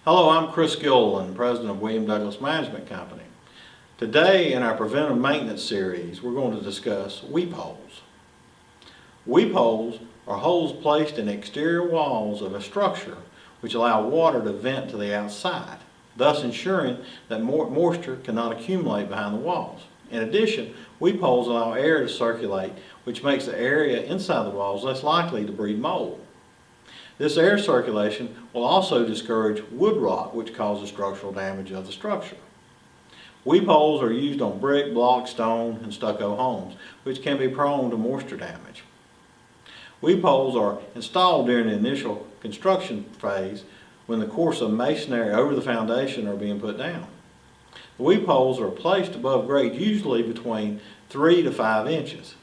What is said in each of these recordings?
Hello, I'm Chris Gilliland, President of William Douglas Management Company. Today in our preventive maintenance series, we're going to discuss weep holes. Weep holes are holes placed in exterior walls of a structure which allow water to vent to the outside, thus ensuring that moisture cannot accumulate behind the walls. In addition, weep holes allow air to circulate, which makes the area inside the walls less likely to breed mold. This air circulation will also discourage wood rot, which causes structural damage of the structure. Weep holes are used on brick, block, stone, and stucco homes, which can be prone to moisture damage. Weep holes are installed during the initial construction phase when the course of masonry over the foundation are being put down. The weep holes are placed above grade, usually between 3 to 5 inches.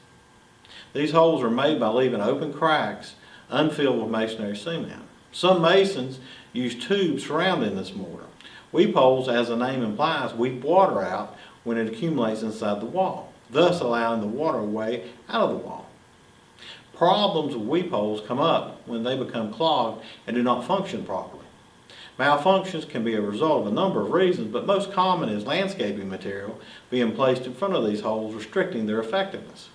These holes are made by leaving open cracks unfilled with masonry cement. Some masons use tubes surrounding this mortar. Weep holes, as the name implies, weep water out when it accumulates inside the wall, thus allowing the waterway out of the wall. Problems with weep holes come up when they become clogged and do not function properly. Malfunctions can be a result of a number of reasons, but most common is landscaping material being placed in front of these holes, restricting their effectiveness.